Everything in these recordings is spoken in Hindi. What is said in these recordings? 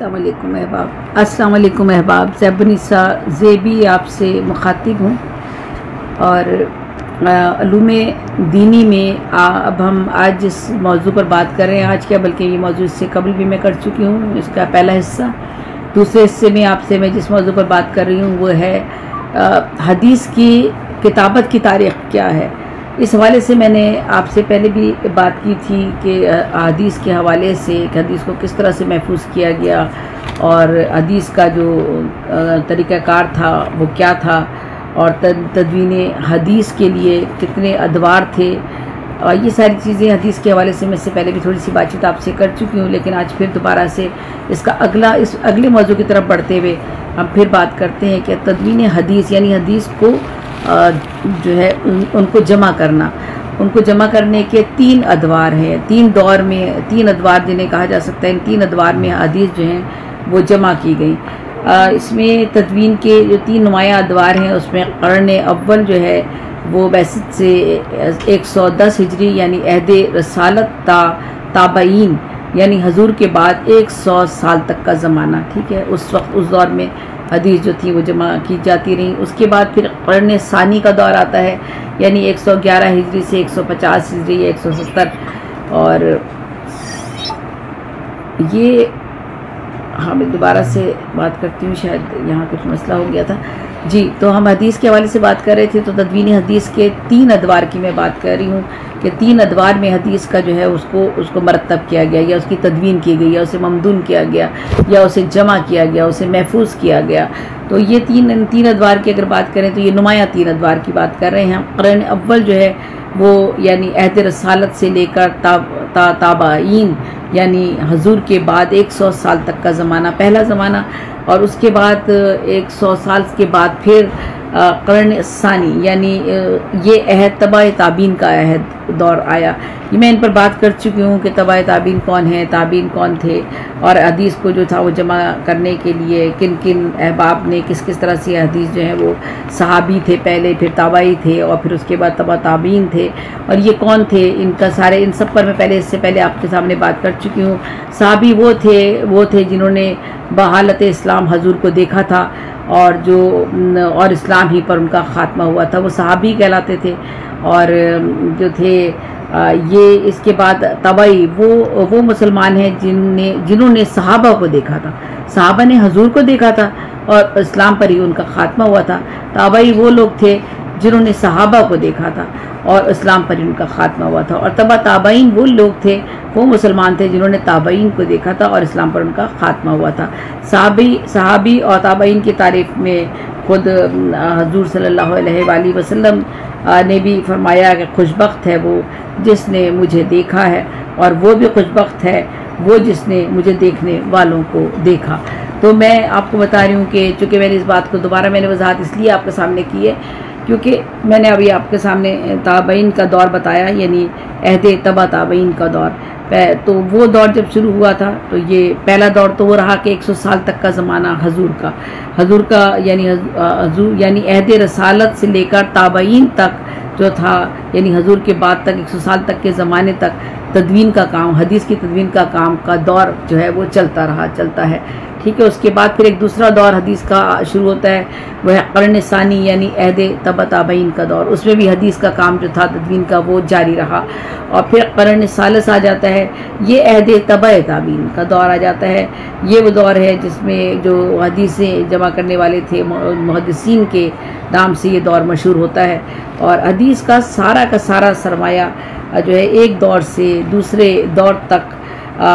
अस्सलाम वालेकुम अहबाब, ज़ैबनिसा ज़ेबी आपसे मुखातिब हूँ और अलूम दीनी में अब हम आज जिस मौजू पर बात कर रहे हैं, आज क्या बल्कि ये मौजू इससे कबल भी मैं कर चुकी हूँ, इसका पहला हिस्सा। दूसरे हिस्से में आपसे मैं जिस मौजू पर बात कर रही हूँ वो है हदीस की किताबत की तारीख़ क्या है। इस हवाले से मैंने आपसे पहले भी बात की थी कि हदीस के हवाले से हदीस को किस तरह से महफूज किया गया और हदीस का जो तरीक़ाकार था वो क्या था और तदवीन हदीस के लिए कितने अदवार थे और ये सारी चीज़ें हदीस के हवाले से मैं इससे पहले भी थोड़ी सी बातचीत आपसे कर चुकी हूँ, लेकिन आज फिर दोबारा से इसका इस अगले मौजू की तरफ बढ़ते हुए हम फिर बात करते हैं कि तदवीन हदीस यानी हदीस को जो है उनको जमा करना। उनको जमा करने के तीन अदवार हैं, तीन दौर में तीन अदवार जिन्हें कहा जा सकता है। इन तीन अदवार में हदीस जो हैं वो जमा की गई। इसमें तदवीन के जो तीन नुमाया अदवार हैं उसमें क़र्न अव्वल जो है वो बैसत से 110 हिजरी यानी अहद रसालत ताबईन यानी हजूर के बाद 100 साल तक का ज़माना, ठीक है। उस वक्त उस दौर में हदीस जो थी वो जमा की जाती रही। उसके बाद फिर क़र्न सानी का दौर आता है यानी 111 हिजरी से 150 हिजरी या 170। और ये मैं दोबारा से बात करती हूँ, शायद यहाँ कुछ मसला हो गया था जी। तो हम हदीस के हवाले से बात कर रहे थे, तो तदवीन हदीस के तीन अदवार की मैं बात कर रही हूँ कि तीन अदवार में हदीस का जो है उसको मरतब किया गया या उसकी तदवीन की गई या उसे ममदून किया गया या उसे जमा किया गया, उसे महफूज किया गया। तो ये तीन अदवार की अगर बात करें तो ये नुमाया तीन अदवार की बात कर रहे हैं हम। क़र्न अव्वल जो है वो यानी अहद रसालत से लेकर ताबाइन यानी हजूर के बाद 100 साल तक का ज़माना, पहला ज़माना। और उसके बाद 100 साल के बाद फिर क़र्न सानी यानी ये अहद तबा ताबीन का अहद दौर आया। ये मैं इन पर बात कर चुकी हूँ कि तबा ताबीन कौन है, ताबीन कौन थे और हदीस को जो था वो जमा करने के लिए किन किन अहबाब ने किस किस तरह से हदीस जो है वो सहाबी थे पहले, फिर ताबाई थे और फिर उसके बाद तबा ताबीन थे। और ये कौन थे, इनका सारे इन सब पर मैं इससे पहले आपके सामने बात कर चुकी हूँ। सहाबी वो थे जिन्होंने बहालत इस्लाम हजूर को देखा था और इस्लाम ही पर उनका ख़ात्मा हुआ था, वो सहाबी कहलाते थे। और जो थे ये इसके बाद तबई वो मुसलमान हैं जिन्होंने सहाबा को देखा था, सहाबा ने हजूर को देखा था और इस्लाम पर ही उनका ख़ात्मा हुआ था। तबई वो लोग थे जिन्होंने सहाबा को देखा था और इस्लाम पर ही उनका ख़ात्मा हुआ था। और तबा ताबईन वो लोग थे, वो मुसलमान थे जिन्होंने ताबईन को देखा था और इस्लाम पर उनका ख़ात्मा हुआ था। सहाबी और ताबईन की तारीफ़ में खुद हजूर सल्लल्लाहु अलैहि वसल्लम ने भी फरमाया कि खुशबख्त है वो जिसने मुझे देखा है और वो भी खुशबख्त है वो जिसने मुझे देखने वालों को देखा। तो मैं आपको बता रही हूँ कि चूँकि मैंने इस बात को दोबारा वजाहत इसलिए आपके सामने की है क्योंकि मैंने अभी आपके सामने ताबईन का दौर बताया यानी अहद तबा ताबईन का दौर। तो वो दौर जब शुरू हुआ था तो ये पहला दौर तो वो रहा कि 100 साल तक का ज़माना हजूर का यानी अहद रसालत से लेकर ताबईन तक जो था यानी हजूर के बाद तक 100 साल तक के ज़माने तक तदवीन का काम, हदीस की तदवीन का काम का दौर जो है वो चलता है, ठीक है। उसके बाद फिर एक दूसरा दौर हदीस का शुरू होता है, वह है क़र्न सानी यानी अहद तबा ताबईन का दौर। उसमें भी हदीस का काम जो था तदवीन का वो जारी रहा। और फिर क़र्न सालिस आ जाता है, ये अहद तबा ताबीन का दौर आ जाता है। ये वो दौर है जिसमें जो हदीसें जमा करने वाले थे मुहद्दिसीन के नाम से ये दौर मशहूर होता है। और हदीस का सारा सरमाया जो है एक दौर से दूसरे दौर तक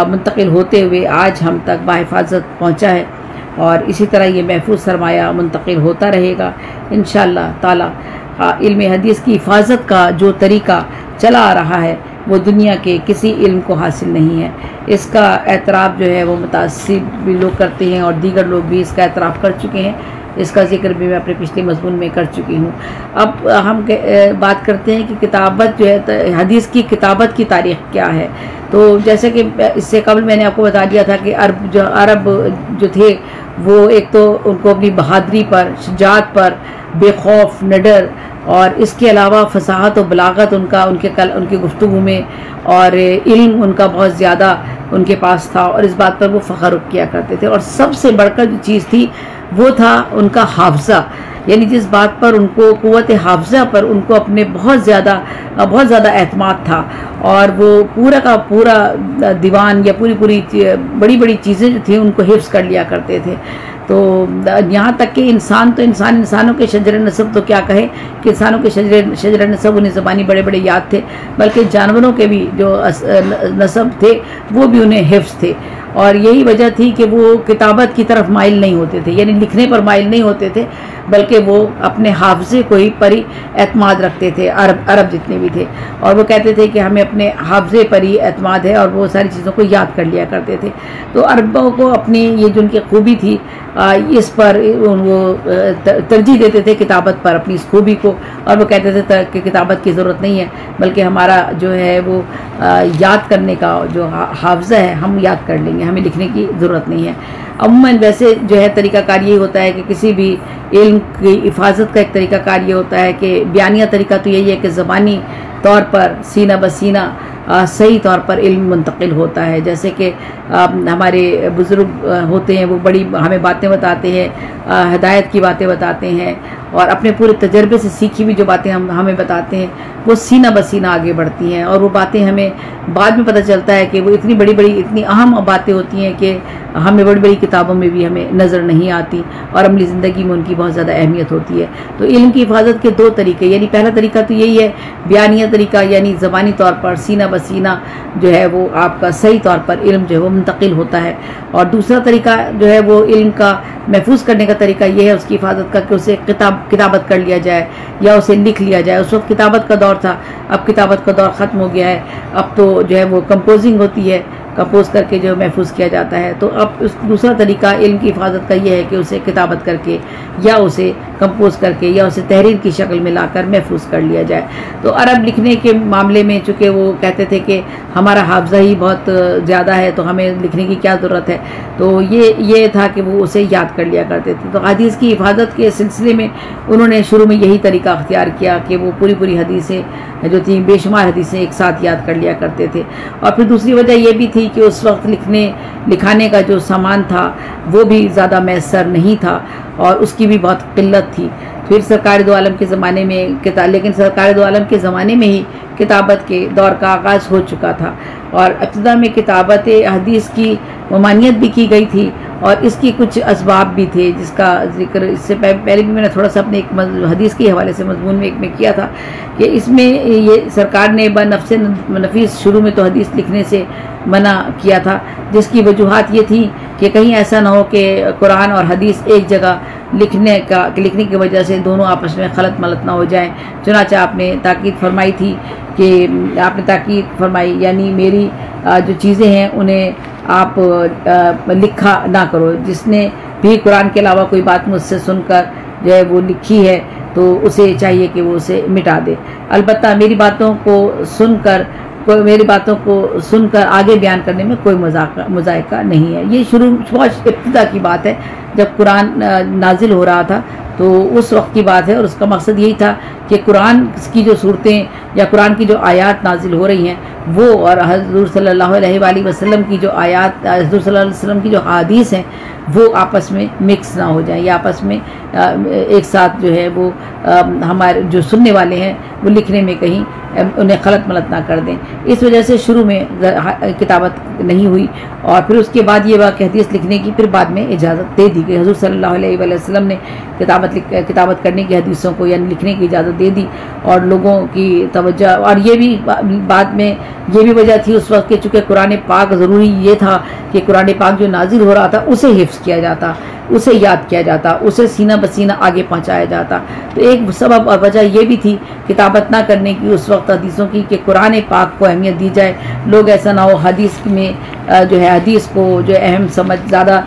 मुंतकिल होते हुए आज हम तक बाहिफाजत पहुँचा है और इसी तरह ये महफूज सरमाया मुंतकिल होता रहेगा इंशाअल्लाह ताला। इल्म हदीस की हिफाजत का जो तरीक़ा चला आ रहा है वो दुनिया के किसी इल्म को हासिल नहीं है। इसका एतराफ़ जो है वो मुतासिब भी लोग करते हैं और दीगर लोग भी इसका एतराफ़ कर चुके हैं। इसका जिक्र भी मैं अपने पिछले मज़मून में कर चुकी हूँ। अब हम बात करते हैं कि किताबत जो है हदीस की किताबत की तारीख़ क्या है। तो जैसे कि इससे कबल मैंने आपको बता दिया था कि अरब जो थे वो एक तो उनको अपनी बहादुरी पर, शुजाअत पर, बेखौफ निडर और इसके अलावा फसाहत और बलागत उनकी गुफ्तगू में और इल्म उनका बहुत ज़्यादा उनके पास था, और इस बात पर वो फ़ख्र किया करते थे। और सबसे बढ़कर जो चीज़ थी वो था उनका हाफ़ज़ा, यानी जिस बात पर उनको क़ुव्वत हाफ़ज़ा पर उनको अपने बहुत ज़्यादा एतमाद था, और वो पूरा का पूरा दीवान या पूरी बड़ी बड़ी चीज़ें जो थी उनको हिफ्ज़ कर लिया करते थे। तो यहाँ तक कि इंसानों के शजर नसब तो क्या कहे कि इंसानों के शजर नसब उन्हें ज़बानी बड़े बड़े याद थे, बल्कि जानवरों के भी जो नसब थे वो भी उन्हें हिफ्ज़ थे। और यही वजह थी कि वो किताबत की तरफ माइल नहीं होते थे, यानी लिखने पर माइल नहीं होते थे, बल्कि वो अपने हाफ़ज़े को ही पर ही एतमाद रखते थे। अरब जितने भी थे, और वो कहते थे कि हमें अपने हाफ़ज़े पर ही एतमाद है, और वो सारी चीज़ों को याद कर लिया करते थे। तो अरबों को अपनी ये जो उनकी खूबी थी इस पर वो तरजीह देते थे किताबत पर, अपनी इस खूबी को, और वो कहते थे कि किताबत की ज़रूरत नहीं है, बल्कि हमारा जो है वो याद करने का जो हाफ़ज़ा है हम याद कर लेंगे, हमें लिखने की ज़रूरत नहीं है। अमूमन वैसे जो है तरीक़ाकार ये होता है कि किसी भी इल्म की हिफाजत का एक तरीक़ाकार ये होता है कि बयानिया तरीका तो यही है कि ज़बानी तौर पर सीना बसीना सही तौर पर इल्म मुंतकिल होता है। जैसे कि हमारे बुज़ुर्ग होते हैं, वो बड़ी हमें बातें बताते हैं, हिदायत की बातें बताते हैं, और अपने पूरे तजर्बे से सीखी हुई जो बातें हमें बताते हैं वो सीना बसीना आगे बढ़ती हैं, और वो बातें हमें बाद में पता चलता है कि वो इतनी इतनी अहम बातें होती हैं कि हमें बड़ी बड़ी किताबों में भी हमें नज़र नहीं आती, और अमली ज़िंदगी में उनकी बहुत ज़्यादा अहमियत होती है। तो इल्म की हिफाजत के दो तरीके, यानी पहला तरीका तो यही है बयानिया तरीका, यानी ज़बानी तौर पर सीना बसीना जो है वो आपका सही तौर पर इल्म जो है वो मुंतकिल होता है। और दूसरा तरीका जो है वो इल्म का महफूज करने का तरीका ये है उसकी हिफाजत का कि उसे किताबत कर लिया जाए या उसे लिख लिया जाए। उस वक्त किताबत का दौर था, अब किताबत का दौर ख़त्म हो गया है, अब तो जो है वो कंपोजिंग होती है, कंपोज करके जो महफूज किया जाता है। तो अब उस दूसरा तरीका इल्म की हिफाजत का ये है कि उसे किताबत करके या उसे कंपोज करके या उसे तहरीर की शक्ल में लाकर महफूज कर लिया जाए। तो अरब लिखने के मामले में चूँकि वो कहते थे कि हमारा हाफ़ज़ा ही बहुत ज़्यादा है तो हमें लिखने की क्या ज़रूरत है, तो ये था कि वो उसे याद कर लिया करते थे। तो हदीस की हिफाजत के सिलसिले में उन्होंने शुरू में यही तरीका अख्तियार किया कि वो पूरी हदीसें जो थी बेशुमार हदीसें एक साथ याद कर लिया करते थे। और फिर दूसरी वजह यह भी थी कि उस वक्त लिखाने का जो सामान था वो भी ज़्यादा मैसर नहीं था, और उसकी भी बहुत किल्लत थी। फिर सरकार दो आलम के ज़माने में लेकिन सरकार दो आलम के ज़माने में ही किताबत के दौर का आगाज़ हो चुका था, और इब्तिदा में किताबत हदीस की ममानियत भी की गई थी, और इसकी कुछ असबाब भी थे जिसका जिक्र इससे पहले भी मैंने थोड़ा सा अपने एक हदीस के हवाले से मजमून में किया था कि इसमें ये सरकार ने बनफ्से नफीस शुरू में तो हदीस लिखने से मना किया था, जिसकी वजूहात ये थी कि कहीं ऐसा ना हो कि कुरान और हदीस एक जगह लिखने की वजह से दोनों आपस में खलत मलत ना हो जाएं। चुनांचे आपने ताकीद फरमाई थी यानी मेरी जो चीज़ें हैं उन्हें आप लिखा ना करो। जिसने भी कुरान के अलावा कोई बात मुझसे सुनकर जो है वो लिखी है तो उसे चाहिए कि वो उसे मिटा दे। अलबत्ता मेरी बातों को सुनकर आगे बयान करने में कोई मुज़ायका नहीं है। ये बहुत इब्तिदा की बात है जब कुरान नाजिल हो रहा था, तो उस वक्त की बात है, और उसका मकसद यही था कि कुरान की जो सूरतें या कुरान की जो आयात नाजिल हो रही हैं वो, और हज़रत सल्लल्लाहु अलैहि वसल्लम की जो आयात, हज़रत सल्लल्लाहु अलैहि वसल्लम की जो हदीस हैं वो आपस में मिक्स ना हो जाएं, या आपस में एक साथ जो है वो हमारे जो सुनने वाले हैं वो लिखने में कहीं उन्हें खलत मलत ना कर दें। इस वजह से शुरू में किताबत नहीं हुई, और फिर उसके बाद ये वाक़ हदीस लिखने की फिर बाद में इजाज़त दे दी गई। हज़रत सल्लल्लाहु अलैहि वसल्लम ने किताबत करने की हदीसों को यानी लिखने की इजाज़त दे दी, और लोगों की तवज्जो, और ये भी बाद में ये भी वजह थी उस वक्त के चूँकि कुरान पाक ज़रूरी ये था कि कुरान पाक जो नाजिल हो रहा था उसे हिफ्ज़ किया जाता, उसे याद किया जाता, उसे सीना बसीना आगे पहुंचाया जाता। तो एक सबब और वजह यह भी थी किताबत ना करने की उस वक्त हदीसों की कि कुरान पाक को अहमियत दी जाए। लोग ऐसा ना हो हदीस में जो है हदीस को जो अहम समझ ज़्यादा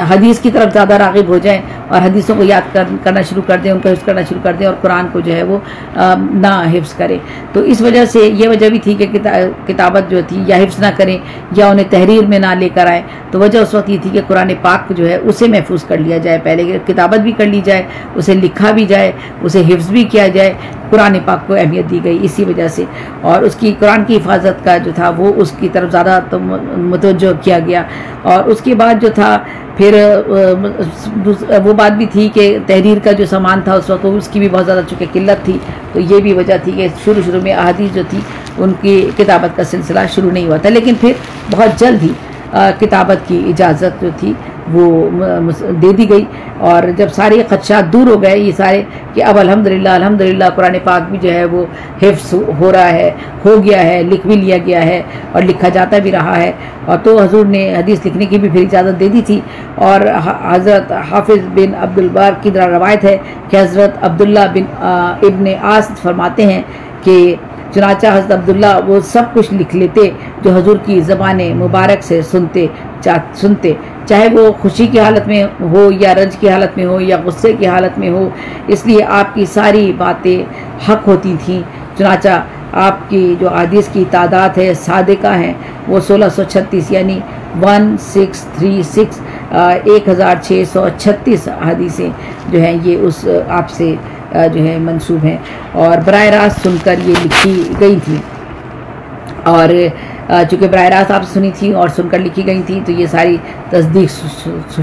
हदीस की तरफ ज़्यादा राग़िब हो जाएं और हदीसों को याद करना शुरू कर दें, उनको हिफ्ज़ करना शुरू कर दें और कुरान को जो है वो ना हिफ्ज़ करें। तो इस वजह से ये वजह भी थी कि किताबत जो थी या हिफ्ज़ ना करें या उन्हें तहरीर में ना लेकर आए। तो वजह उस वक्त ये थी कि कुरान पाक जो है उसे महफूज कर लिया जाए, पहले किताबत भी कर ली जाए, उसे लिखा भी जाए, उसे हिफ्ज़ भी किया जाए। कुरान पाक को अहमियत दी गई इसी वजह से, और उसकी कुरान की हिफाजत का जो था वो उसकी तरफ ज़्यादा तो मुतवज्जो किया गया। और उसके बाद जो था फिर वो बात भी थी कि तहरीर का जो सामान था उस वक्त उसकी भी बहुत ज़्यादा चूँकि किल्लत थी, तो ये भी वजह थी कि शुरू में अहादीस जो थी उनकी किताबत का सिलसिला शुरू नहीं हुआ था। लेकिन फिर बहुत जल्द ही किताबत की इजाज़त जो थी वो दे दी गई, और जब सारे खदशात दूर हो गए ये सारे कि अब अल्हम्दुलिल्लाह कुरान पाक भी जो है वो हिफ्ज़ हो रहा है, हो गया है, लिख भी लिया गया है और लिखा जाता भी रहा है। और तो हजूर ने हदीस लिखने की भी फिर इजाज़त दे दी थी। और हज़रत हाफिज़ बिन अब्दुल बार की रवायत है कि हज़रत अब्दुल्ला बिन इब्न आस फरमाते हैं कि चुनाचा हज़रत अब्दुल्ला वो सब कुछ लिख लेते जो हजूर की ज़बान मुबारक से सुनते, चाहे वो खुशी की हालत में हो या रंज की हालत में हो या गुस्से की हालत में हो, इसलिए आपकी सारी बातें हक होती थीं। चुनाचा आपकी जो हदीस की तादाद है सादिका है वो 1636 यानी 1636 1636 हदीसें जो हैं ये उस आपसे जो है मंसूब हैं और बराह रास्त सुनकर ये लिखी गई थी। और चूँकि बराह रास्त आप सुनी थी और सुनकर लिखी गई थी तो ये सारी तस्दीक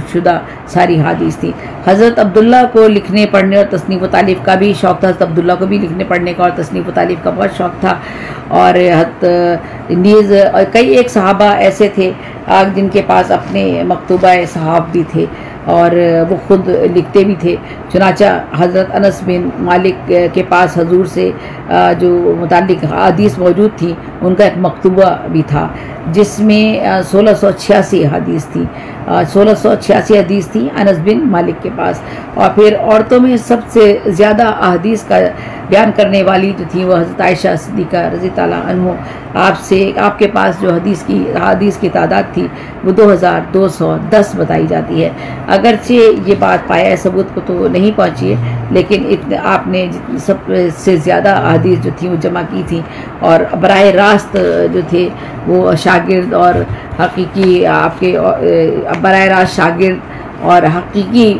शुदा सारी हदीस थी। हज़रत अब्दुल्ला को लिखने पढ़ने और तसनीफ़ व तालीफ़ का भी शौक़ था। हज़रत अब्दुल्ला को भी लिखने पढ़ने का और तसनीफ़ व तालीफ़ का बहुत शौक़ था। और नीज़ कई एक सहाबा ऐसे थे जिनके पास अपने मकतूबा सहाफ़ भी थे और वो ख़ुद लिखते भी थे। चुनाचा हज़रत अनस बिन मालिक के पास हजूर से जो मुताल्लिक़ हदीस मौजूद थी उनका एक मकतूबा भी था जिसमें 1686 हदीस थी। 1686 हदीस थी अनस बिन मालिक के पास। और फिर औरतों में सबसे ज़्यादा अहदीस का बयान करने वाली जो थी वह हज़रत आयशा सिद्दीक़ा रज़ी अल्लाह अन्हा आपके पास जो हदीस की तादाद थी वो 2210 बताई जाती है। अगरचे ये बात पाया सबूत को तो नहीं पहुँची है, लेकिन आपने सबसे ज़्यादा हदीस जो थी वो जमा की थी। और बराह रास्त जो थे वो शागिर्द और हकीकी आपके बराह रास्त शागिर्द और हकीकी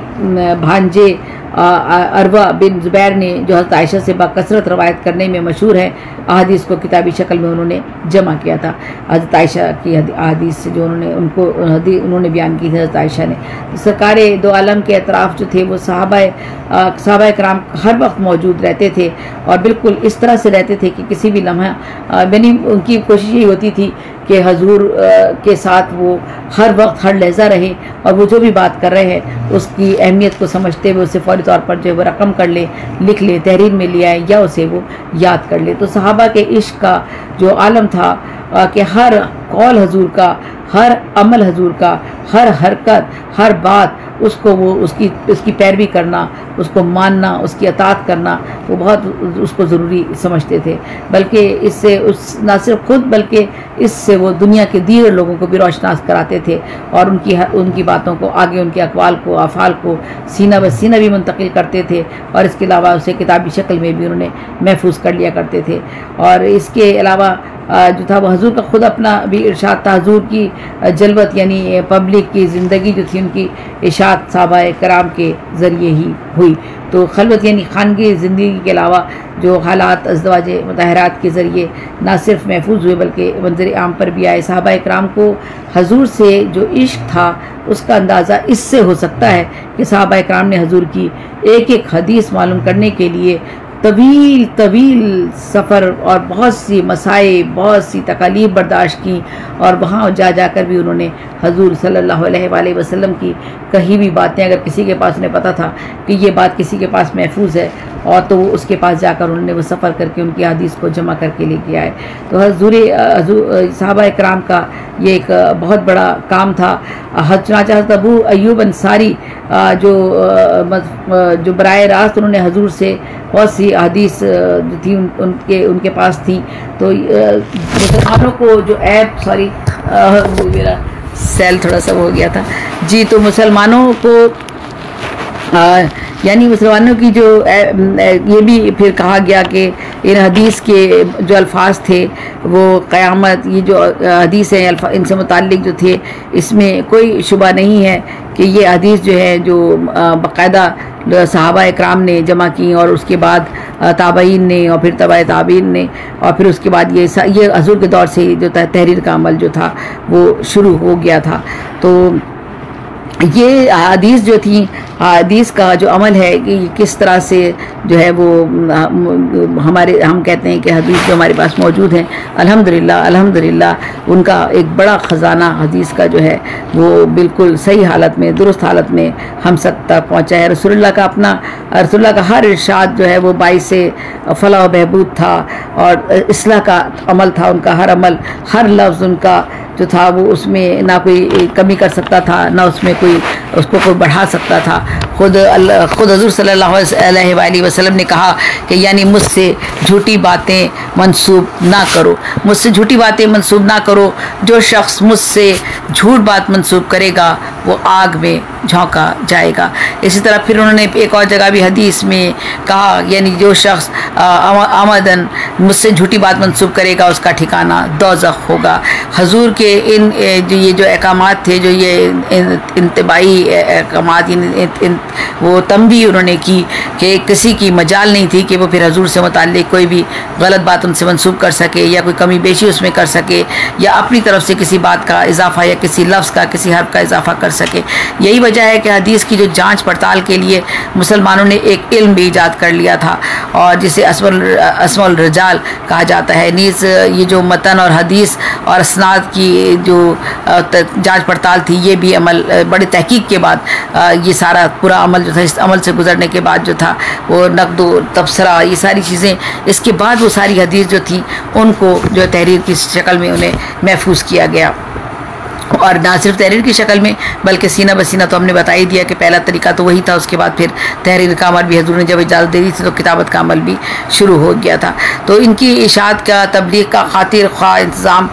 भांजे अरवा बिन ज़ुबैर ने जो हज़रत आयशा से बाकसरत रवायत करने में मशहूर है अहादीस को किताबी शक्ल में उन्होंने जमा किया था। हज़रत आयशा की अहादीस से जो उन्होंने बयान की थी हज़रत आयशा ने। तो सरकार दो आलम के अतराफ़ जो थे वो सहाबा कराम हर वक्त मौजूद रहते थे और बिल्कुल इस तरह से रहते थे कि किसी भी लम्हा उनकी कोशिश यही होती थी कि हजूर के साथ वो हर वक्त हर लहजा रहे और वो जो भी बात कर रहे हैं उसकी अहमियत को समझते हुए उसे फ़ौरी तौर पर जो है वो रकम कर ले, लिख ले, तहरीर में ले आए या उसे वो याद कर ले। तो सहाबा के इश्क का जो आलम था कि हर कौल हजूर का, हर अमल हजूर का, हर हरकत, हर बात उसको वो उसकी पैरवी करना, उसको मानना, उसकी अताअत करना वो बहुत उसको ज़रूरी समझते थे। बल्कि इससे न सिर्फ खुद बल्कि इससे वो दुनिया के दीगर लोगों को भी रोशनास कराते थे और उनकी बातों को आगे, उनके अक़वाल को, अफ़ाल को सीना ब सीना भी मुंतकिल करते थे और इसके अलावा उसे किताबी शक्ल में भी उन्होंने महफूज कर लिया करते थे। और इसके अलावा जो था वो हजूर का ख़ुद अपना भी इरशाद था। हजूर की जलवत यानी पब्लिक की ज़िंदगी जो थी उनकी इशात सहाबा कराम के ज़रिए ही हुई। तो खलवत यानी खानगी ज़िंदगी के अलावा जो हालात अज़वाज मुताहरात के ज़रिए ना सिर्फ महफूज हुए बल्कि मंज़र आम पर भी आए। सहाबा कराम को हजूर से जो इश्क था उसका अंदाज़ा इससे हो सकता है कि सहाबा कराम ने हजूर की एक एक हदीस मालूम करने के लिए तवील सफ़र और बहुत सी मसाइब, बहुत सी तकालीफ बर्दाश्त की और वहाँ जाकर भी उन्होंने हजूर सल्लल्लाहु अलैहि वसल्लम की कही भी बातें अगर किसी के पास उन्हें पता था कि ये बात किसी के पास महफूज है और तो वो उसके पास जाकर उन्होंने वो सफ़र करके उनकी हदीस को जमा करके लेके आए। तो सहाबा कराम का ये एक बहुत बड़ा काम था। हज़रत अबू अय्यूब अंसारी जो बराह रास्त उन्होंने हजूर से बहुत सी हदीस जो थी उनके पास थी। तो मुसलमानों को जो मेरा सेल थोड़ा सा हो गया था जी। तो मुसलमानों को यानी मुसलमानों की जो ये भी फिर कहा गया कि इन हदीस के जो अल्फाज थे वो क़यामत, ये जो हदीस हैं इनसे मुताल्लिक़ जो थे, इसमें कोई शुबा नहीं है कि ये हदीस जो है जो बाकायदा सहाबा इकराम ने जमा की और उसके बाद ताबईन ने और फिर तबा ताबीन ने और फिर उसके बाद ये हजूर के दौर से जो तहरीर का अमल जो था वो शुरू हो गया था। तो ये हदीस जो थी, हदीस का जो अमल है कि किस तरह से जो है वो हम कहते हैं कि हदीस जो हमारे पास मौजूद हैं, अल्हम्दुलिल्लाह उनका एक बड़ा ख़जाना हदीस का जो है वो बिल्कुल सही हालत में, दुरुस्त हालत में हम सब तक पहुँचा है। रसूलुल्लाह का हर इरशाद जो है वो बाइस फलाह व बहबूद था और इस्लाह का अमल था। उनका हर अमल, हर लफ्ज़ उनका जो था वो उसमें ना कोई कमी कर सकता था, ना उसमें उसको कोई बढ़ा सकता था। खुद हज़ूर सल्लल्लाहु अलैहि वसल्लम ने कहा कि यानी मुझसे झूठी बातें मंसूब ना करो, मुझसे झूठी बातें मंसूब ना करो। जो शख्स मुझसे झूठ बात मंसूब करेगा वो आग में झोंका जाएगा। इसी तरह फिर उन्होंने एक और जगह भी हदीस में कहा, यानी जो शख्स आमदन मुझसे झूठी बात मंसूब करेगा उसका ठिकाना दोज़ख होगा। हजूर के ये जो अहकामात थे, जो ये इंतबाई अहकामात, वो तंबी उन्होंने की कि किसी की मजाल नहीं थी कि वो फिर हजूर से मुताल्लिक़ कोई भी गलत बात उनसे मंसूब कर सके या कोई कमी बेशी उसमें कर सके या अपनी तरफ से किसी बात का इजाफा या किसी लफ्ज़ का, किसी हर्फ का इजाफा कर सके। यही वजह है कि हदीस की जो जांच पड़ताल के लिए मुसलमानों ने एक इल्म भी ईजाद कर लिया था और जिसे अस्मुल रिजाल कहा जाता है। नीज़ ये जो मतन और हदीस और असनाद की जो जांच पड़ताल थी, ये भी अमल बड़ी तहकीक के बाद ये सारा पूरा अमल जो था, इस अमल से गुजरने के बाद जो था वो नक़्द तबसरा, ये सारी चीज़ें, इसके बाद वो सारी हदीस जो थी उनको जो तहरीर की शक्ल में उन्हें महफूज किया गया। और ना सिर्फ तहरीर की शक्ल में बल्कि सीना बसीना तो हमने बता ही दिया कि पहला तरीका तो वही था। उसके बाद फिर तहरीर का अमल भी हजूर ने जब इजाज़त दे दी थी तो किताबत का अमल भी शुरू हो गया था। तो इनकी इशाअत का, तबलीग का खातिर ख्वाह इंतज़ाम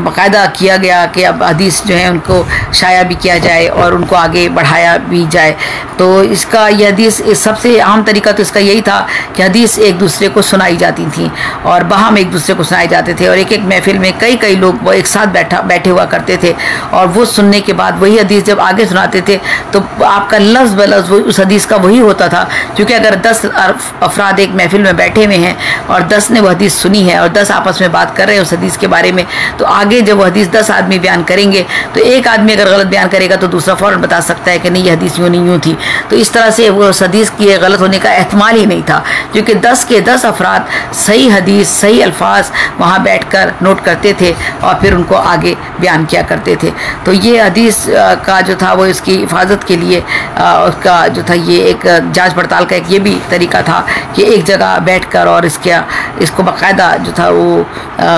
बाकायदा किया गया कि अब हदीस जो है उनको शाया भी किया जाए और उनको आगे बढ़ाया भी जाए। तो इसका ये हदीस सबसे आम तरीका तो इसका यही था कि हदीस एक दूसरे को सुनाई जाती थी और बहम एक दूसरे को सुनाए जाते थे और एक एक महफिल में कई लोग वो एक साथ बैठे हुआ करते थे और वो सुनने के बाद वही हदीस जब आगे सुनाते थे तो आपका लफ्ज़ ब लफ्ज़ उस हदीस का वही होता था। क्योंकि अगर 10 अफराद एक महफिल में बैठे हुए हैं और 10 ने वो हदीस सुनी है और 10 आपस में बात कर रहे हैं उस हदीस के बारे में, तो आगे जब वो हदीस 10 आदमी बयान करेंगे तो एक आदमी अगर गलत बयान करेगा तो दूसरा फ़ौरन बता सकता है कि नहीं ये हदीस यूँ नहीं यूँ थी। तो इस तरह से वो उस हदीस की गलत होने का एहतमाल ही नहीं था, क्योंकि 10 के 10 अफराद सही हदीस, सही अल्फाज वहाँ बैठ कर नोट करते थे और फिर उनको आगे बयान किया करते थे। तो ये हदीस का जो था वो इसकी हिफाजत के लिए उसका जो था ये एक जांच पड़ताल का एक ये भी तरीका था कि एक जगह बैठकर और इसको बाकायदा जो था वो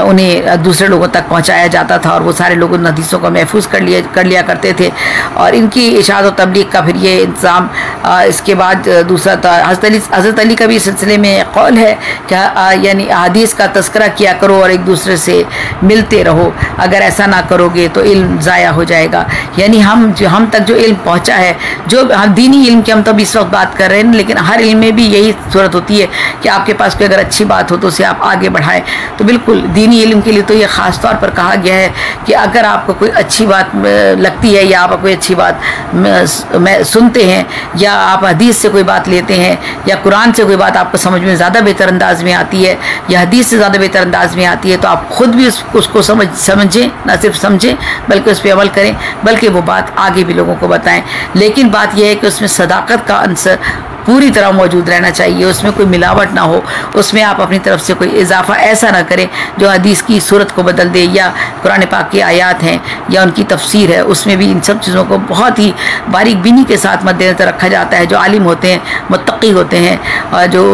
उन्हें दूसरे लोगों तक पहुंचाया जाता था और वो सारे लोग उन हदीसों को महफूज कर लिया करते थे। और इनकी इशाअत और तबलीग का फिर ये इंतज़ाम इसके बाद दूसरा था। हज़रत अली का भी इस सिलसिले में कौल है कि यानी हदीस का तज़किरा किया करो और एक दूसरे से मिलते रहो, अगर ऐसा ना करोगे तो इल्म ज़ाया हो जाएगा। यानी हम तक जो इल्म पहुंचा है, जो हम दीनी इल्म की हम तो इस वक्त बात कर रहे हैं, लेकिन हर इल्म में भी यही सूरत होती है कि आपके पास कोई अगर अच्छी बात हो तो उसे आप आगे बढ़ाएं। तो बिल्कुल दीनी इल्म के लिए तो ये ख़ास तौर पर कहा गया है कि अगर आपको कोई अच्छी बात लगती है या आप कोई अच्छी बात सुनते हैं या आप हदीस से कोई बात लेते हैं या कुरान से कोई बात आपको समझ में ज़्यादा बेहतर अंदाज में आती है या हदीस से ज़्यादा बेहतर अंदाज में आती है, तो आप खुद भी उसको समझें, ना सिर्फ समझें बल्कि उस पर अमल करें, बल्कि वो बात आगे भी लोगों को बताएं। लेकिन बात यह है कि उसमें सदाकत का अंसर पूरी तरह मौजूद रहना चाहिए, उसमें कोई मिलावट ना हो, उसमें आप अपनी तरफ से कोई इजाफा ऐसा ना करें जो हदीस की सूरत को बदल दे, या कुरान पाक की आयात हैं या उनकी तफसीर है उसमें भी इन सब चीज़ों को बहुत ही बारीक बीनी के साथ मद्देनज़र रखा जाता है। जो आलिम होते हैं, मुत्तकी होते हैं और जो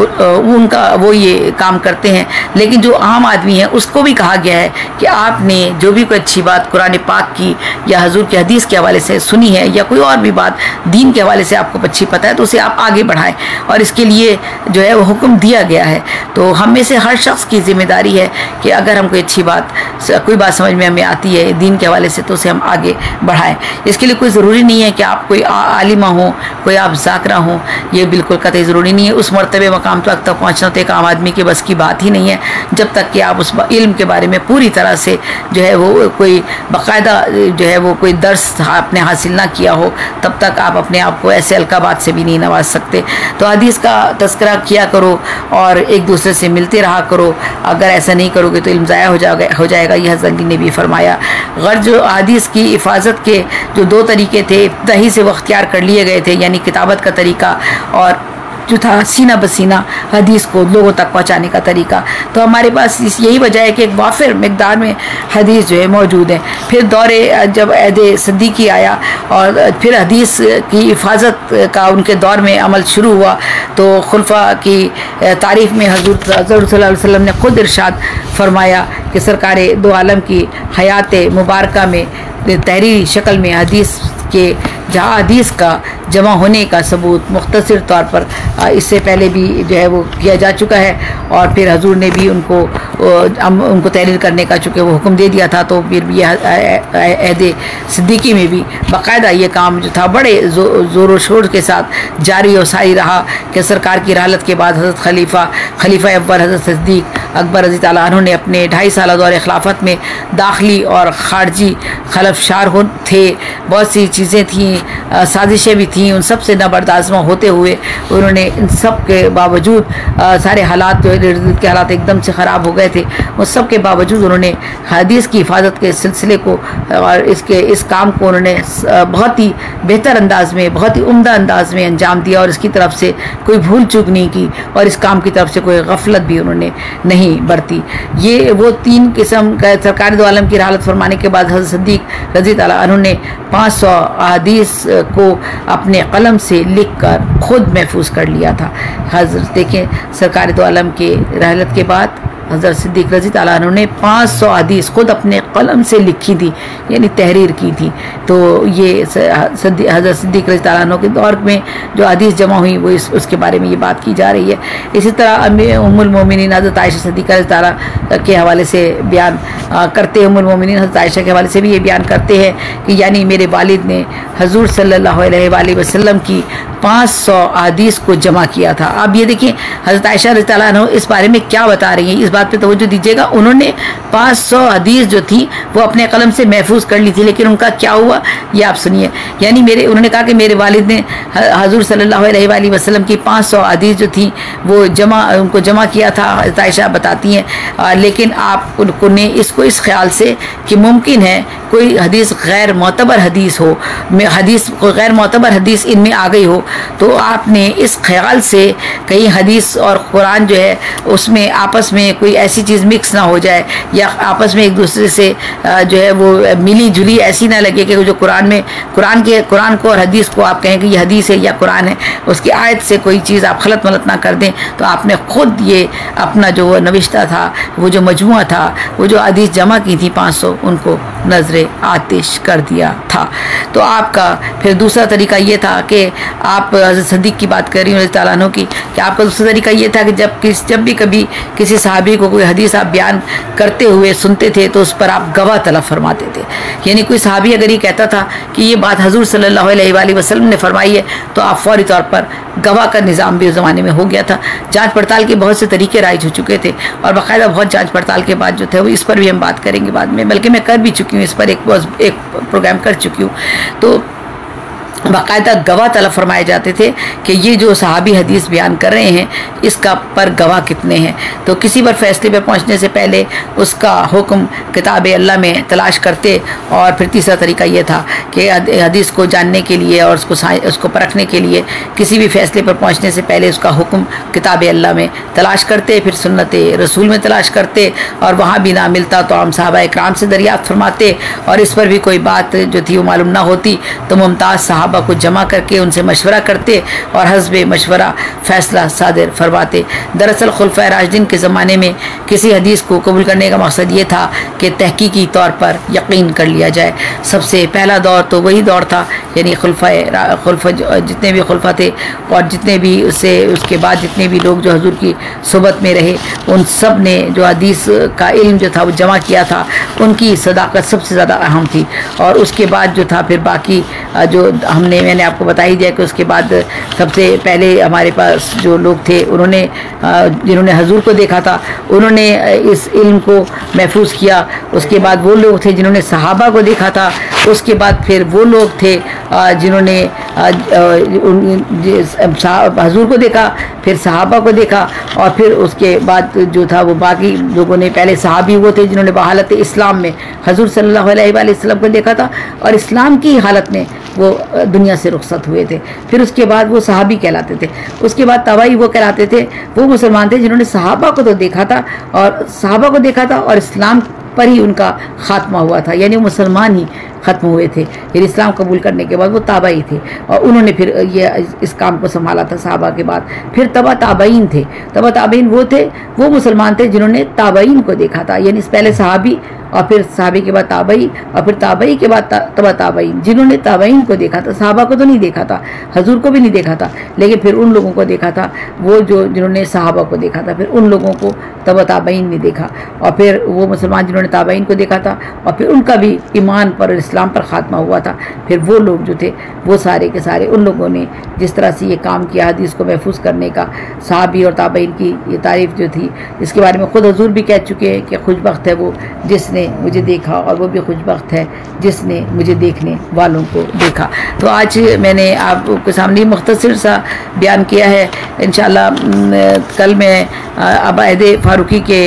उनका वो ये काम करते हैं। लेकिन जो आम आदमी है उसको भी कहा गया है कि आपने जो भी कोई अच्छी बात कुरान पाक की या हजूर की हदीस के हवाले से सुनी है या कोई और भी बात दीन के हवाले से आपको अच्छी पता है तो उसे आप आगे बढ़ाएं, और इसके लिए जो है वो हुक्म दिया गया है। तो हम में से हर शख्स की जिम्मेदारी है कि अगर हम कोई अच्छी बात कोई बात समझ में हमें आती है दीन के हवाले से तो उसे हम आगे बढ़ाएं। इसके लिए कोई ज़रूरी नहीं है कि आप कोई आलिमा हो, कोई आप ज़ाकरा हो, ये बिल्कुल कतई ज़रूरी नहीं है। उस मरतबे मकाम तक पहुँचना तो एक आम आदमी के बस की बात ही नहीं है, जब तक कि आप उस इल्म के बारे में पूरी तरह से जो है वो कोई बाकायदा जो है वो कोई दर्स आपने हासिल ना किया हो, तब तक आप अपने आप को ऐसे अलकाबात से भी नहीं नवाज सकते। तो हदीस का तस्करा किया करो और एक दूसरे से मिलते रहा करो। अगर ऐसा नहीं करोगे तो इल्म ज़ाया हो जाएगा। यह हज़रत अली ने भी फरमाया। गर्ज जो हदीस की हिफाजत के जो दो तरीके थे इब्तदाई से वो अख्तियार कर लिए गए थे, यानी किताबत का तरीका और जो था सीना बसीना हदीस को लोगों तक पहुंचाने का तरीका। तो हमारे पास यही वजह है कि एक वाफिर मकदार में हदीस जो है मौजूद है। फिर दौरे जब अहद सिद्दीकी आया और फिर हदीस की हिफाजत का उनके दौर में अमल शुरू हुआ, तो खुलफा की तारीफ़ में हज़रत सल्लल्लाहु अलैहि वसल्लम ने ख़ुद इरशाद फरमाया कि सरकार दो आलम की हयात मुबारका में तहरीरी शक्ल में हदीस के जहाँ हदीस का जमा होने का सबूत मुख्तसर तौर पर इससे पहले भी जो है वो किया जा चुका है, और फिर हजूर ने भी उनको तहरीर करने का चूँकि वो हुक्म दे दिया था, तो फिर भी अहद सिद्दीकी में भी बाकायदा ये काम जो था बड़े ज़ोर शोर के साथ जारी और सारी रहा कि सरकार की रहलत के बाद हज़रत खलीफा अव्वल हज़रत सिद्दीक अकबर रज़ी अल्लाह अन्हु ने अपने 2.5 साल दौर खिलाफत में दाखिली और खारजी खलफशार थे। बहुत सी चीज़ें थीं, साजिशें भी थीं, उन सब से नबरदाज़मा होते हुए उन्होंने इन सब के बावजूद सारे हालात जो है के हालात एकदम से ख़राब हो गए थे, उन सब के बावजूद उन्होंने हदीस की हिफाजत के सिलसिले को और इस काम को उन्होंने बहुत ही बेहतर अंदाज में, बहुत ही उम्दा अंदाज में अंजाम दिया, और इसकी तरफ से कोई भूल चूक नहीं की और इस काम की तरफ से कोई गफलत भी उन्होंने नहीं बरती। ये वो 3 किस्म का सरकार दो आलम की हालत फरमाने के बाद हज़रत सिद्दीक रज़ी अल्लाह अन्हु ने 500 हदीस को अपने कलम से लिख कर ख़ुद महफूज कर लिया था। हज़रत देखें सरकार दो आलम के रहलत के बाद हज़रत सिद्दीक रज़ी अल्लाह अन्हु ने 500 हदीस ख़ुद अपने कलम से लिखी थी, यानी तहरीर की थी। तो ये हज़रत सिद्दीक रज़ी अल्लाह अन्हु के दौर में जो हदीस जमा हुई वो उसके बारे में ये बात की जा रही है। इसी तरह उम्मुल मोमिनीन हज़रत आयशा सिद्दीक़ा रज़ी अल्लाह के हवाले से बयान करते हैं, उम्मुल मोमिनीन हज़रत आयशा के हवाले से भी ये बयान करते हैं कि यानी मेरे वालिद ने हज़ूर सल्लल्लाहु अलैहि वसल्लम की 500 हदीस को जमा किया था। अब ये देखिए हज़रत आयशा रज़ी अल्लाह अन्हा इस बारे में क्या बता रही हैं, इस बात पे तवज्जो दीजिएगा। उन्होंने 500 हदीस जो थी वो अपने कलम से महफूज कर ली थी, लेकिन उनका क्या हुआ ये आप सुनिए। यानी उन्होंने कहा कि मेरे वालिद ने हज़ूर सल्लल्लाहु अलैहि वसल्लम की 500 हदीस जो थी वो उनको जमा किया था। हज़रत आयशा बताती हैं, लेकिन आप उन्होंने इसको इस ख्याल से कि मुमकिन है कोई हदीस गैर मोतबर हदीस हो, कोई गैर मोतबर हदीस इनमें आ गई हो, तो आपने इस ख्याल से कहीं हदीस और कुरान जो है उसमें आपस में कोई ऐसी चीज़ मिक्स ना हो जाए, या आपस में एक दूसरे से जो है वो मिली जुली ऐसी ना लगे कि जो कुरान को और हदीस को आप कहें कि ये हदीस है या कुरान है, उसकी आयत से कोई चीज़ आप खलत मलत ना कर दें। तो आपने ख़ुद ये अपना जो वो नविश्ता था, वो जो मजमुआ था, वो जो हदीस जमा की थी 500, उनको नजरे आतिश कर दिया था। तो आपका फिर दूसरा तरीका ये था कि आप हज़रत सिद्दीक की बात कर रही हूँ रज़ी अल्लाह अन्हु की, कि आपका दूसरा तरीका ये था कि जब भी कभी किसी सहाबी को कोई हदीस आप बयान करते हुए सुनते थे तो उस पर आप गवाह तलब फरमाते थे। यानी कोई सहाबी अगर ये कहता था कि ये बात हज़ूर सल्लल्लाहु अलैहि वसल्लम ने फरमाई है, तो आप फौरी तौर पर गवाह का निज़ाम भी उस ज़माने में हो गया था। जांच पड़ताल के बहुत से तरीके राइज हो चुके थे, और बाकायदा बहुत जांच पड़ताल के बाद जो थे वो इस पर भी हम बात करेंगे बाद में, बल्कि मैं कर भी चुकी हूँ, इस पर एक प्रोग्राम कर चुकी हूँ। तो बाकायदा गवाह तलब फरमाए जाते थे कि ये जो सहाबी हदीस बयान कर रहे हैं इसका पर गवाह कितने हैं। तो किसी पर फैसले पर पहुंचने से पहले उसका हुक्म किताब अल्लाह में तलाश करते, और फिर तीसरा तरीका ये था कि हदीस को जानने के लिए और उसको परखने के लिए किसी भी फैसले पर पहुंचने से पहले उसका हुक्म किताब अल्लाह में तलाश करते, फिर सुन्नत रसूल में तलाश करते, और वहाँ भी ना मिलता तो आम सहाबा इकराम से दरियाफ्त फरमाते, और इस पर भी कोई बात जो थी वो मालूम ना होती तो मुमताज़ सहाबा को जमा करके उनसे मशवरा करते और हस्बे मशवरा फैसला सादिर फरमाते। दरअसल खुलफाए राशिदीन के ज़माने में किसी हदीस को कबूल करने का मकसद ये था कि तहकीकी तौर पर यकीन कर लिया जाए। सबसे पहला दौर तो वही दौर था, यानी खुलफा जितने भी खुलफा थे और जितने भी उसके बाद जितने भी लोग जो हजूर की सोबत में रहे, उन सब ने जो हदीस का इल्म जो था वो जमा किया था, उनकी सदाकत सबसे ज़्यादा अहम थी। और उसके बाद जो था फिर बाकी जो मैंने आपको बता ही दिया कि उसके बाद सबसे पहले हमारे पास जो लोग थे उन्होंने जिन्होंने हजूर को देखा था उन्होंने इस इल्म को महफूज किया। उसके बाद वो लोग थे जिन्होंने सहाबा को देखा था। उसके बाद फिर वो लोग थे जिन्होंने हजूर को देखा, फिर सहाबा को देखा, और फिर उसके बाद जो था वो बाकी लोगों ने, पहले सहाबी वो थे जिन्होंने बहालत इस्लाम में हजूर सल्लल्लाहु अलैहि वसल्लम को देखा था और इस्लाम की हालत में वो दुनिया से रुखसत हुए थे। फिर उसके बाद वो सहाबी कहलाते थे। उसके बाद तबाई वो कहलाते थे, वो मुसलमान थे जिन्होंने सहाबा को तो देखा था और इस्लाम पर ही उनका खात्मा हुआ था, यानी वो मुसलमान ही ख़त्म हुए थे। फिर इस्लाम कबूल करने के बाद वो ताबाई थे और उन्होंने फिर ये इस काम को संभाला था सहाबा के बाद। फिर तबा ताबईन थे। तबा ताबईन वो थे, वो मुसलमान थे जिन्होंने ताबईन को देखा था, यानी पहले सहाबी और फिर सहाबी के बाद ताबई और फिर ताबई के बाद तबा ताबईन, जिन्होंने ताबईन को देखा था। सहाबा को तो नहीं देखा था, हजूर को भी नहीं देखा था, लेकिन फिर उन लोगों को देखा था, वो जिन्होंने सहाबा को देखा था, फिर उन लोगों को तबा ताबईन ने देखा। और फिर वो मुसलमान जिन्होंने ताबईन को देखा था और फिर उनका भी ईमान पर और इस्लाम पर ख़ात्मा हुआ था। फिर वो लोग जो थे वो सारे के सारे उन लोगों ने जिस तरह से ये काम किया हदीस को महफूज करने का, सहाबी और ताबईन की ये तारीफ़ जो थी, इसके बारे में ख़ुद हजूर भी कह चुके हैं कि खुशबख्त है वो जिसने मुझे देखा और वो भी खुशबख्त है जिसने मुझे देखने वालों को देखा। तो आज मैंने आपके सामने मुख्तसर सा बयान किया है। इंशाअल्लाह कल मैं अब अहद फ़ारूकी के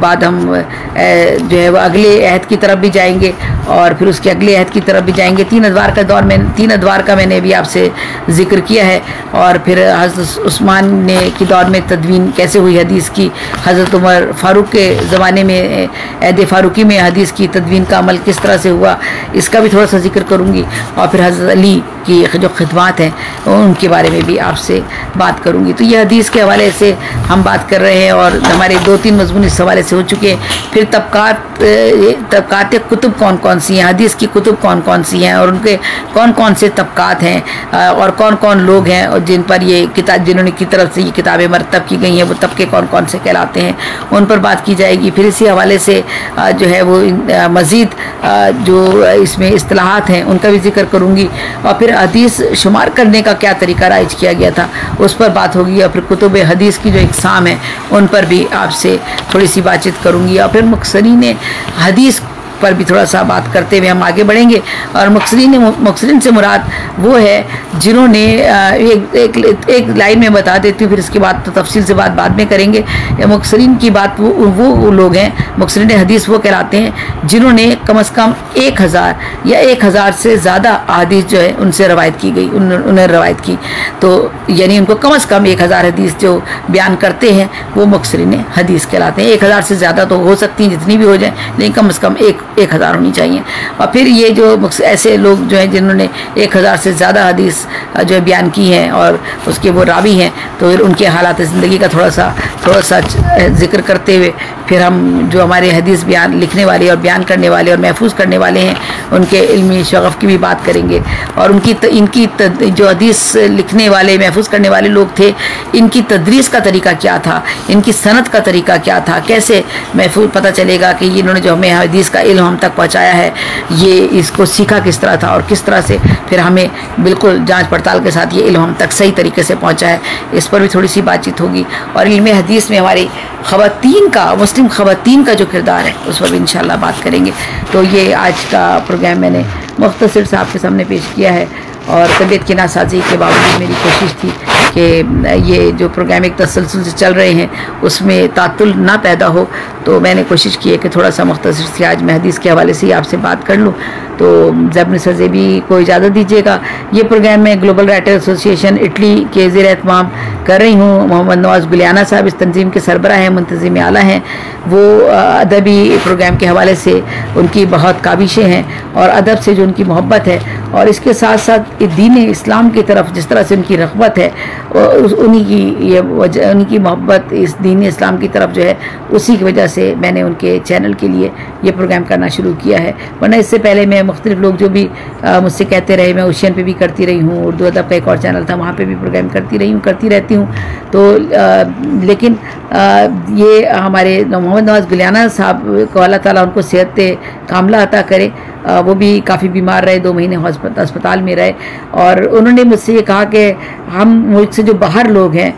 बाद हम जो है वो अगले अहद की तरफ भी जाएंगे और फिर उसके अगले अहद की तरफ भी जाएंगे। 3 अदवार का दौर में 3 अदवार का मैंने भी आपसे ज़िक्र किया है और फिर हज़रत उस्मान ने की दौर में तदवीन कैसे हुई हदीस की, हज़रत उमर फ़ारूक के ज़माने में अहद फ़ारूकी में हदीस की तदवीन का अमल किस तरह से हुआ, इसका भी थोड़ा सा जिक्र करूँगी। और फिर हज़रत अली की जो खिदमात हैं उनके बारे में भी आपसे बात करूँगी। तो ये हदीस के हवाले से हम बात कर रहे हैं और हमारे 2-3 मज़मून इस हवाले से हो चुके हैं। फिर तबकात कुतुब कौन कौन सी हैं, हदीस की कुतुब कौन कौन सी हैं और उनके कौन कौन से तबकात हैं और कौन कौन लोग हैं और जिन पर ये किताब, जिन्होंने की तरफ से ये किताबें मरतब की गई हैं, वो तबके कौन कौन से कहलाते हैं, उन पर बात की जाएगी। फिर इसी हवाले से जो है वो मज़ीद जो इसमें इस्तिलाहात हैं उनका भी जिक्र करूँगी और फिर हदीस शुमार करने का क्या तरीका राइज किया गया था उस पर बात होगी। और फिर कुतुब हदीस की जो इकसाम है उन पर भी आपसे थोड़ी सी बातचीत करूँगी और फिर मुक्सरीन हदीस पर भी थोड़ा सा बात करते हुए हम आगे बढ़ेंगे। और मुक्सरीन से मुराद वो है जिन्होंने एक लाइन में बता देती हूँ, फिर इसके बाद तो तफसील से बात बाद में करेंगे। मुक्सरीन की बात वो लोग हैं, मुक्सरीन हदीस वो कहलाते हैं जिन्होंने कम से कम 1000 या 1000 से ज़्यादा हदीस जो है उनसे रवायत की गई, उन्हें रवायत की। तो यानी उनको कम से कम 1000 हदीस जो बयान करते हैं वो मुक्सरीन हदीस कहलाते हैं। 1000 से ज़्यादा तो हो सकती हैं, जितनी भी हो जाए, लेकिन कम से कम 1000 होनी चाहिए। और फिर ये जो ऐसे लोग जो हैं जिन्होंने 1000 से ज़्यादा हदीस जो है बयान की हैं और उसके वो रावी हैं, तो फिर उनके हालात ज़िंदगी का थोड़ा सा जिक्र करते हुए फिर हम जो हमारे हदीस बयान लिखने वाले और बयान करने वाले और महफूज करने वाले हैं उनके इल्मी शगफ़ की भी बात करेंगे। और इनकी जो हदीस लिखने वाले महफूज करने वाले लोग थे, इनकी तदरीस का तरीका क्या था, इनकी सनद का तरीका क्या था, कैसे महफूज पता चलेगा कि इन्होंने जो हमें हदीस का इल्म हम तक पहुँचाया है, ये इसको सीखा किस तरह था और किस तरह से फिर हमें बिल्कुल जांच पड़ताल के साथ ये इल्म हम तक सही तरीके से पहुँचा है, इस पर भी थोड़ी सी बातचीत होगी। और इल्म हदीस में हमारी ख़वातीन का, मुस्लिम ख़वातीन का जो किरदार है उस पर भी इंशाअल्लाह बात करेंगे। तो ये आज का प्रोग्राम मैंने मुख्तसर से आपके सामने पेश किया है और तबीयत की नासाजी के बावजूद मेरी कोशिश थी कि ये जो प्रोग्राम एक तसलसल से चल रहे हैं उसमें तातुल ना पैदा हो, तो मैंने कोशिश की है कि थोड़ा सा मुख्तसर से आज मैं हदीस के हवाले से ही आपसे बात कर लूँ। तो ज़ब सरज़ेबी को इजाज़त दीजिएगा। ये प्रोग्राम मैं ग्लोबल राइटर एसोसिएशन इटली के ज़ेर एहतमाम कर रही हूँ। मोहम्मद नवाज़ गुलियाना साहब इस तंजीम के सरबराह हैं, मुंतज़िम आला हैं। वो अदबी प्रोग्राम के हवाले से उनकी बहुत काविशें हैं और अदब से जो उनकी मोहब्बत है और इसके साथ साथ दीन इस्लाम की तरफ जिस तरह से उनकी रग़बत है, उन्हीं की ये वजह, उन्हीं की मोहब्बत इस दीन इस्लाम की तरफ जो है, उसी की वजह से मैंने उनके चैनल के लिए ये प्रोग्राम करना शुरू किया है। वरना इससे पहले मैं मुख्तलिफ लोग जो भी मुझसे कहते रहे, मैं ओशियन पे भी करती रही हूँ, उर्दू अदब का एक और चैनल था वहाँ पे भी प्रोग्राम करती रही हूँ, करती रहती हूँ। तो लेकिन ये हमारे मोहम्मद नवाज़ गुलियाना साहब को अल्लाह ताला उनको सेहत कामला अता करे। वो भी काफ़ी बीमार रहे, 2 महीने अस्पताल में रहे, और उन्होंने मुझसे ये कहा कि हम मुल्क से जो बाहर लोग हैं,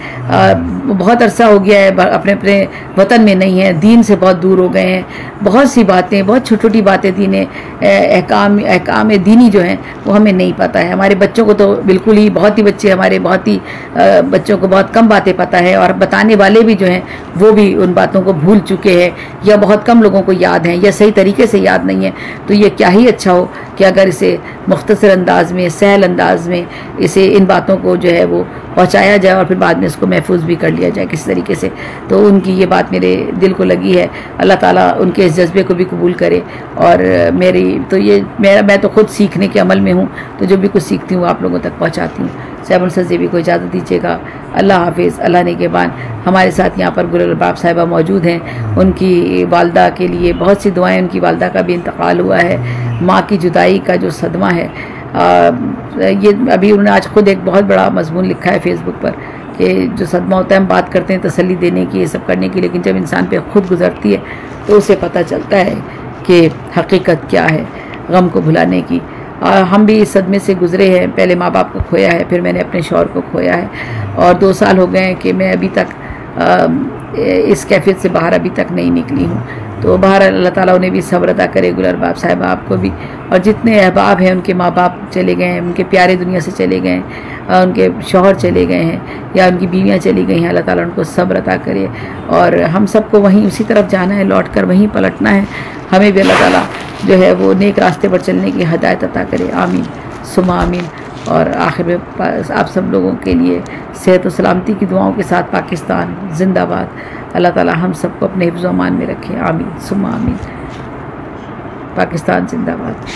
बहुत अरसा हो गया है अपने अपने वतन में नहीं है, दीन से बहुत दूर हो गए हैं, बहुत सी बातें, बहुत छोटी छोटी बातें दीन अहकाम दीनी जो हैं वो हमें नहीं पता है। हमारे बच्चों को तो बिल्कुल ही, बहुत ही बच्चे हमारे, बहुत ही बच्चों को बहुत कम बातें पता है, और बताने वाले भी जो हैं वो भी उन बातों को भूल चुके हैं, या बहुत कम लोगों को याद हैं, या सही तरीके से याद नहीं है। तो ये क्या ही अच्छा हो कि अगर इसे मुख्तसर अंदाज में, सहल अंदाज में इसे इन बातों को जो है वो पहुँचाया जाए, और फिर बाद में इसको महफूज भी कर लिया जाए किसी तरीके से। तो उनकी ये बात मेरे दिल को लगी है। अल्लाह ताला उनके इस जज्बे को भी कबूल करे। और मैं तो खुद सीखने के अमल में हूँ, तो जो भी कुछ सीखती हूँ आप लोगों तक पहुँचाती हूँ। सैयद मुनसर ज़ेबी को इजाज़त दीजिएगा। अल्लाह हाफिज़। अल्लाह नेगहबान। हमारे साथ यहाँ पर गुल अलबाब साहिबा मौजूद हैं। उनकी वालदा के लिए बहुत सी दुआएं। उनकी वालदा का भी इंतकाल हुआ है। माँ की जुदाई का जो सदमा है, ये अभी उन्होंने आज खुद एक बहुत बड़ा मजमून लिखा है फेसबुक पर कि जो सदमा होता है, हम बात करते हैं तसल्ली देने की, ये सब करने की, लेकिन जब इंसान पे खुद गुजरती है तो उसे पता चलता है कि हकीकत क्या है गम को भुलाने की। हम भी इस सदमे से गुज़रे हैं। पहले माँ बाप को खोया है, फिर मैंने अपने शौहर को खोया है, और 2 साल हो गए हैं कि मैं अभी तक इस कैफियत से बाहर अभी तक नहीं निकली हूँ। तो बाहर अल्लाह ताला उन्हें भी सब्र अता करे, गुल अलबाब साहिबा आपको भी, और जितने अहबाब हैं उनके माँ बाप चले गए हैं, उनके प्यारे दुनिया से चले गए हैं, उनके शौहर चले गए हैं, या उनकी बीवियाँ चली गई हैं, अल्लाह ताला उनको सब्र अता करे। और हम सबको वहीं उसी तरफ जाना है, लौट कर वहीं पलटना है। हमें भी अल्लाह ताला जो है वो नेक रास्ते पर चलने की हिदायत अता करे। आमीन सुमा आमीन। और आखिर में आप सब लोगों के लिए सेहत और सलामती की दुआओं के साथ पाकिस्तान जिंदाबाद। अल्लाह ताला हम सबको अपने हिफ्ज़-ओ-अमान में रखे। आमीन सुमा आमीन। पाकिस्तान जिंदाबाद।